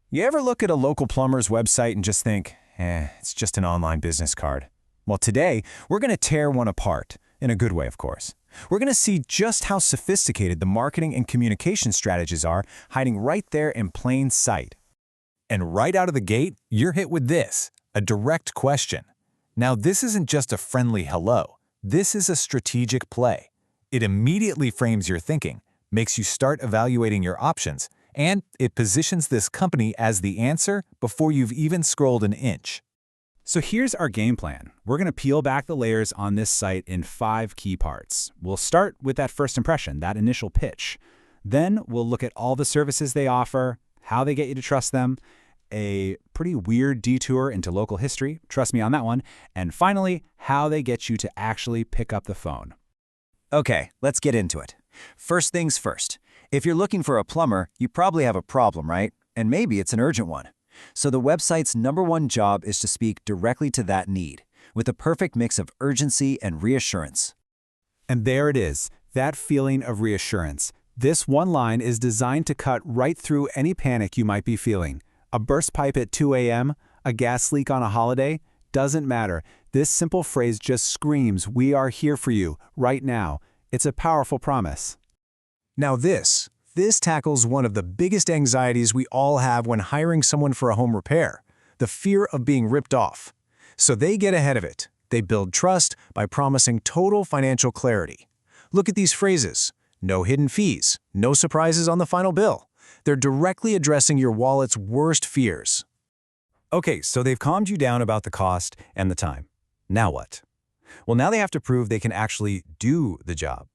You ever look at a local plumber's website and just think, it's just an online business card? Well, today, we're going to tear one apart, in a good way, of course. We're going to see just how sophisticated the marketing and communication strategies are hiding right there in plain sight. And right out of the gate, you're hit with this, a direct question. Now, this isn't just a friendly hello. This is a strategic play. It immediately frames your thinking, makes you start evaluating your options, and it positions this company as the answer before you've even scrolled an inch. So here's our game plan. We're going to peel back the layers on this site in 5 key parts. We'll start with that first impression, that initial pitch. Then we'll look at all the services they offer, how they get you to trust them, a pretty weird detour into local history, trust me on that one, and finally, how they get you to actually pick up the phone. Okay, let's get into it. First things first. If you're looking for a plumber, you probably have a problem, right? And maybe it's an urgent one. So the website's #1 job is to speak directly to that need, with a perfect mix of urgency and reassurance. And there it is, that feeling of reassurance. This one line is designed to cut right through any panic you might be feeling. A burst pipe at 2 a.m., a gas leak on a holiday, doesn't matter. This simple phrase just screams, "We are here for you, right now." It's a powerful promise. Now this tackles one of the biggest anxieties we all have when hiring someone for a home repair, the fear of being ripped off. So they get ahead of it. They build trust by promising total financial clarity. Look at these phrases. No hidden fees, no surprises on the final bill. They're directly addressing your wallet's worst fears. Okay, so they've calmed you down about the cost and the time. Now what? Well, now they have to prove they can actually do the job.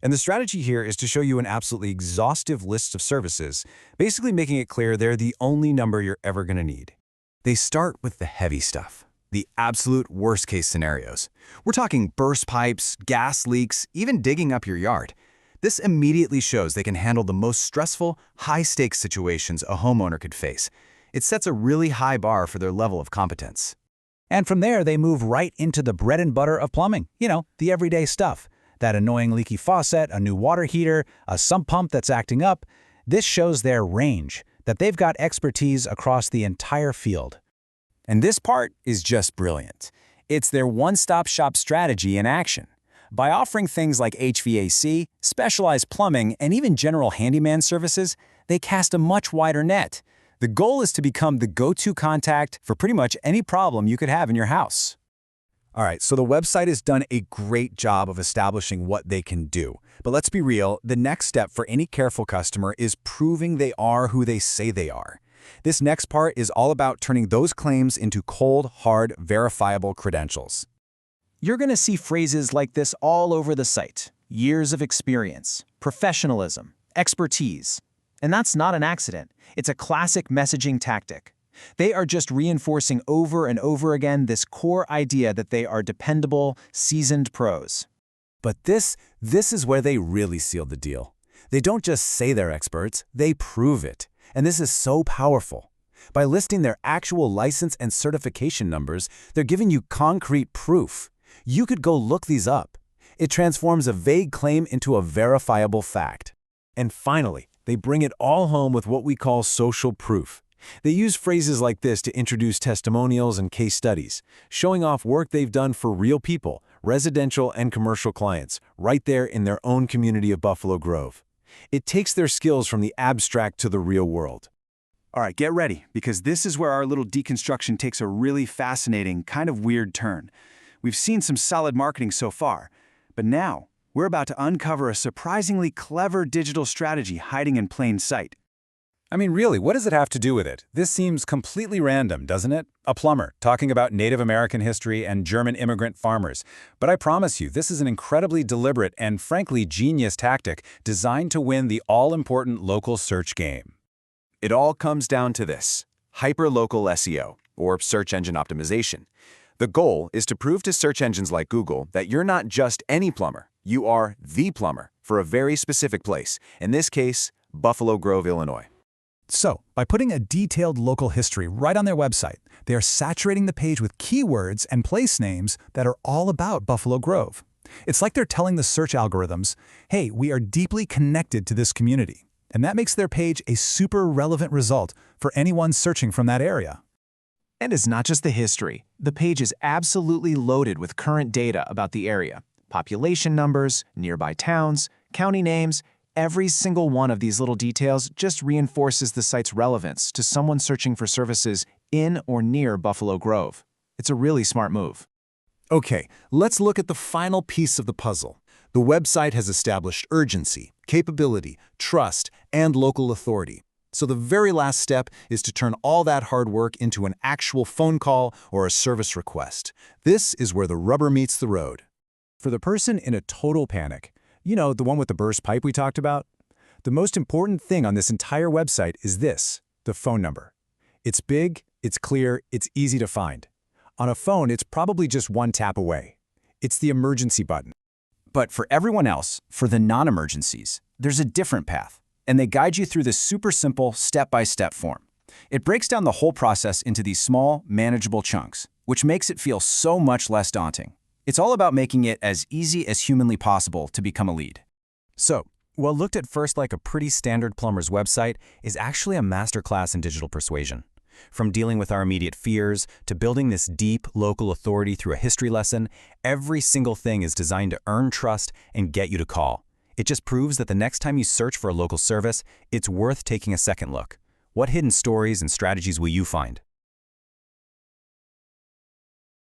And the strategy here is to show you an absolutely exhaustive list of services, basically making it clear they're the only number you're ever going to need. They start with the heavy stuff, the absolute worst-case scenarios. We're talking burst pipes, gas leaks, even digging up your yard. This immediately shows they can handle the most stressful, high-stakes situations a homeowner could face. It sets a really high bar for their level of competence. And from there, they move right into the bread and butter of plumbing. You know, the everyday stuff. That annoying leaky faucet, a new water heater, a sump pump that's acting up. This shows their range, that they've got expertise across the entire field. And this part is just brilliant. It's their one-stop shop strategy in action. By offering things like HVAC, specialized plumbing, and even general handyman services, they cast a much wider net. The goal is to become the go-to contact for pretty much any problem you could have in your house. All right, so the website has done a great job of establishing what they can do. But let's be real, the next step for any careful customer is proving they are who they say they are. This next part is all about turning those claims into cold, hard, verifiable credentials. You're going to see phrases like this all over the site. Years of experience, professionalism, expertise. And that's not an accident. It's a classic messaging tactic. They are just reinforcing over and over again this core idea that they are dependable, seasoned pros. But this is where they really seal the deal. They don't just say they're experts, they prove it. And this is so powerful. By listing their actual license and certification numbers, they're giving you concrete proof. You could go look these up. It transforms a vague claim into a verifiable fact. And finally, they bring it all home with what we call social proof. They use phrases like this to introduce testimonials and case studies, showing off work they've done for real people, residential and commercial clients, right there in their own community of Buffalo Grove. It takes their skills from the abstract to the real world. All right, get ready, because this is where our little deconstruction takes a really fascinating, kind of weird turn. We've seen some solid marketing so far, but now we're about to uncover a surprisingly clever digital strategy hiding in plain sight. I mean, really, what does it have to do with it? This seems completely random, doesn't it? A plumber talking about Native American history and German immigrant farmers. But I promise you, this is an incredibly deliberate and frankly genius tactic designed to win the all-important local search game. It all comes down to this: hyperlocal SEO, or search engine optimization. The goal is to prove to search engines like Google that you're not just any plumber, you are the plumber for a very specific place, in this case, Buffalo Grove, Illinois. So, by putting a detailed local history right on their website, they are saturating the page with keywords and place names that are all about Buffalo Grove. It's like they're telling the search algorithms, hey, we are deeply connected to this community. And that makes their page a super relevant result for anyone searching from that area. And it's not just the history. The page is absolutely loaded with current data about the area. Population numbers, nearby towns, county names. Every single one of these little details just reinforces the site's relevance to someone searching for services in or near Buffalo Grove. It's a really smart move. Okay, let's look at the final piece of the puzzle. The website has established urgency, capability, trust, and local authority. So the very last step is to turn all that hard work into an actual phone call or a service request. This is where the rubber meets the road. For the person in a total panic, you know, the one with the burst pipe we talked about, the most important thing on this entire website is this, the phone number. It's big, it's clear, it's easy to find. On a phone, it's probably just one tap away. It's the emergency button. But for everyone else, for the non-emergencies, there's a different path. And they guide you through this super simple step-by-step form. It breaks down the whole process into these small, manageable chunks, which makes it feel so much less daunting. It's all about making it as easy as humanly possible to become a lead. So, what looked at first like a pretty standard plumber's website is actually a masterclass in digital persuasion. From dealing with our immediate fears to building this deep local authority through a history lesson, every single thing is designed to earn trust and get you to call. It just proves that the next time you search for a local service, it's worth taking a second look. What hidden stories and strategies will you find?